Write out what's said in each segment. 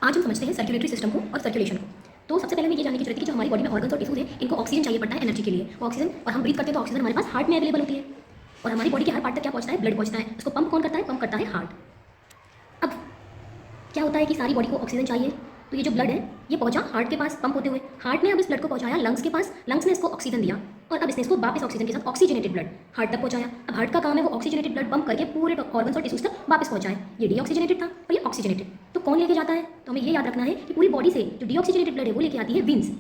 आज हम समझते हैं सर्कुलेटरी सिस्टम को और सर्कुलेशन को। तो सबसे पहले हमें ये जानने की जरूरत है कि जो हमारी बॉडी में ऑर्गन्स और टिश्यूज हैं, इनको ऑक्सीजन चाहिए पड़ता है एनर्जी के लिए। ऑक्सीजन, और हम ब्रीथ करते हैं तो ऑक्सीजन हमारे पास हार्ट में अवेलेबल होती है। और हमारी बॉडी के हर पार्ट तक क्या पहुंचता है? ब्लड पहुंचता है। उसको पंप कौन करता है? पंप करता है हार्ट। अब क्या होता है कि सारी बॉडी को ऑक्सीजन चाहिए, तो ये जो ब्लड है ये पहुंचा हार्ट के पास पंप होते हुए। हार्ट ने अब इस ब्लड को पहुंचाया लंग्स के पास, लंग्स ने इसको ऑक्सीजन दिया और अब इसने इसको वापस ऑक्सीजन के साथ ऑक्सीजनेटेड ब्लड हार्ट तक पहुंचाया। अब हार्ट का काम है वो ऑक्सीजनेटेड ब्लड पंप करके पूरे ऑर्गन्स और टिश्यूज तक वापस पहुंचाए। ये डीऑक्सीजनेटेड था और ये ऑक्सीजनेटेड। तो कौन लेके जाता है? तो हमें ये याद रखना है कि पूरी बॉडी से जो डीऑक्सीजनेटेड ब्लड है वो लेके आती है वीन्स,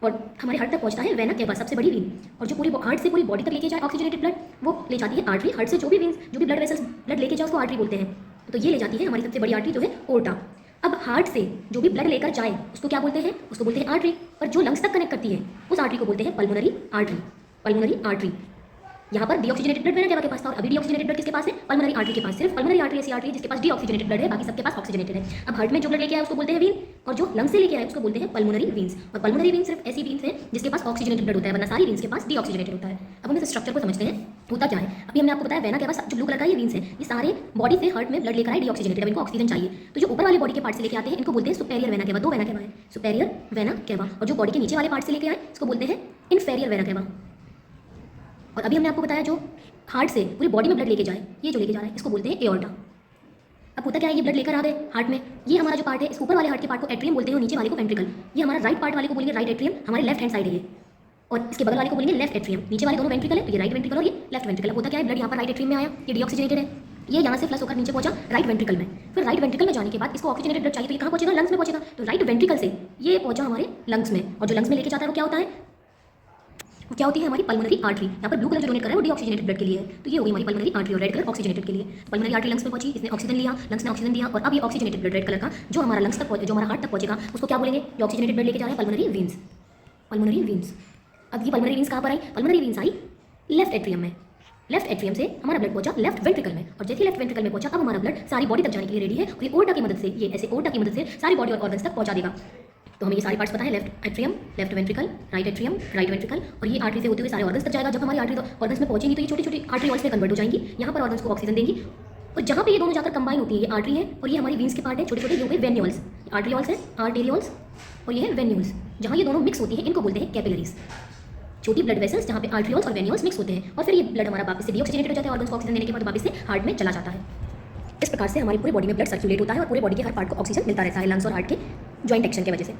और हमारे हार्ट तक पहुंचता है वेना केवा, सबसे बड़ी वीन। और जो पूरी हार्ट से पूरी बॉडी तक लेके जाए ऑक्सीजनेटेड ब्लड, वो ले जाती है आर्टरी। हार्ट से जो भी वीन्स, जो भी ब्लड वेसल्स ब्लड लेके जाए उसको आर्टरी बोलते हैं। तो ये ले जाती है हमारी सबसे बड़ी आर्टरी जो है ओर्टा। अब हार्ट से जो भी ब्लड लेकर जाए उसको क्या बोलते हैं? उसको बोलते हैं आर्टरी। पर जो लंग्स तक कनेक्ट करती है उस आर्टरी को बोलते हैं पल्मोनरी आर्टरी। Pulmonary artery. यहाँ पर डीऑक्सीजनेटेड ब्लड वेना केवा के पास था और अभी डीऑक्सीजनेटेड ब्लड किसके पास है? पल्मोनरी आर्टरी के पास। सिर्फ पल्मोनरी आर्टरी ऐसी आर्टरी है जिसके पास डीऑक्सीजनेटेड ब्लड है, बाकी सबके पास ऑक्सीजनेटेड है। अब हार्ट में जो ब्लड लेके आए उसको बोलते हैं वीन, और जो लंग्स से लेके आए उसको बोलते हैं पल्मोनरी वीन्स। और पल्मोनरी वीन्स सिर्फ ऐसी वीन्स है जिसके पास ऑक्सीजनेटेड ब्लड होता है, वरना सारी वीन्स के पास डीऑक्सीजनेटेड होता है। अब हम इस स्ट्रक्चर को समझते हैं होता क्या है। अभी हमने आपको बताया वेना केवा जो ब्लू कलर का ये वीन्स है, ये सारे बॉडी से हार्ट में ब्लड लेकर आए डीऑक्सीजनेटेड, अब इनको ऑक्सीजन चाहिए। तो जो ऊपर वाले बॉडी के पार्ट से लेके आते हैं इनको बोलते हैं सुपेरियर वेना केवा। दो वेना केवा है, सुपेरियर वेना केवा। और जो बॉडी के नीचे वाले पार्ट से लेके आए इसको बोलते हैं इनफेरियर वेना केवा। और अभी हमने आपको बताया जो हार्ट से पूरी बॉडी में ब्लड लेके जाए, ये जो लेके जा रहा है इसको बोलते हैं एओर्टा। अब होता क्या है, ये ब्लड लेकर आ गए हार्ट में, ये हमारा जो पार्ट है इस ऊपर वाले हार्ट के पार्ट को एट्रियम बोलते हैं और नीचे वाले को वेंट्रिकल। ये हमारा राइट पार्ट वाले को बोलेंगे राइट एट्रियम, हमारे लेफ्ट हैंड साइड है ये, और इसके बगल वाले को बोलेंगे लेफ्ट एट्रियम। नीचे वाले दोनों वेंट्रिकल है, तो ये राइट वेंट्रिकल और ये लेफ्ट वेंट्रिकल। अब होता क्या है, ब्लड यहाँ पर राइट एट्रियम में आया, ये डीऑक्सीजनेटेड है, ये यहाँ से फ्लश होकर नीचे पहुंचा राइट वेंट्रिकल में। फिर राइट वेंट्रिकल में जाने के बाद इसको ऑक्सीजनेटेड ब्लड चाहिए, तो ये कहाँ पहुंचेगा? लंग्स में पहुंचेगा। तो राइट वेंट्रिकल से ये पहुंचा हमारे लंग्स में, और जो लंग्स में लेके जाता है वो क्या होता है? वो क्या होती है? हमारी पल्मोनरी आर्टरी। यहाँ पर ब्लू कलर जो डोनेट कर रहा है वो डीऑक्सीजनेटेड ब्लड के लिए है, तो ये होगी हमारी पल्मोनरी आर्टरी, और रेड कलर ऑक्सीजनेटेड के लिए। तो पल्मोनरी आर्टरी लंग्स में पहुंची, इसने ऑक्सीजन लिया, लंग्स ने ऑक्सीजन दिया, और अब ये ऑक्सीजनेटेड ब्लड रेड कलर का जो हमारा लंग्स तक जो हमारा हार्ट तक पहुंचेगा उसको क्या बोलेंगे? जो ऑक्सीजनेटेड ब्लड लेके जा रहे हैं पल्मोनरी वीन्स। पल्मोनरी वीन्स। अब ये पल्मोनरी वीन्स कहाँ पर आई? पल्मोनरी वीन्स आई लेफ्ट एट्रियम में। लेफ्ट एट्रियम से हमारा ब्लड पहुंचा लेफ्ट वेंट्रिकल में, और जैसे लेफ्ट वेंट्रिकल में पहुंचा अब हमारा ब्लड सारी बॉडी तक जाने के लिए रेडी है, और ये ओर्टा की मदद से, ये ऐसे ओर्टा की मदद से सारी बॉडी और ऑर्गन्स तक पहुंचा देगा। तो हमें ये सारे पार्ट्स पता है, left atrium, left ventricle, right atrium, right ventricle, और ये आर्टरी से होते हुए सारे ऑर्गन्स तक जाएगा। जब हमारी आर्टरी ऑर्गन्स में पहुंचेंगी तो ये छोटी छोटी आर्टरीओल्स में कन्वर्ट हो जाएंगी, यहाँ पर ऑर्गन्स को ऑक्सीजन देंगी, और जहाँ पे ये दोनों जाकर कंबाइन होती है, ये आर्टरी है और ये हमारी वीन्स के पार्ट है छोटे छोटे, ये हो गए वेन्यूल्स। आर्टरीओल्स है, आर्टेरियोल्स, और ये है वेन्यूल्स। जहाँ ये दोनों मिक्स होती है इनको बोलते हैं कैपिलरीज, छोटी ब्लड वेसल्स जहाँ पे आर्टरीओल्स और वेन्यूल्स मिक्स होते हैं, और फिर ये ब्लड हमारा वापस से डीऑक्सीजनेटेड हो जाता है, ऑर्गन्स को ऑक्सीजन देने के बाद वापस से हार्ट में चला जाता है। इस प्रकार से हमारी पूरी बॉडी में ब्लड सर्कुलेट होता है और पूरे बॉडी के हर पार्ट को ऑक्सीजन मिलता रहता है लंग्स और हार्ट के ज्वाइंट एक्शन की वजह से।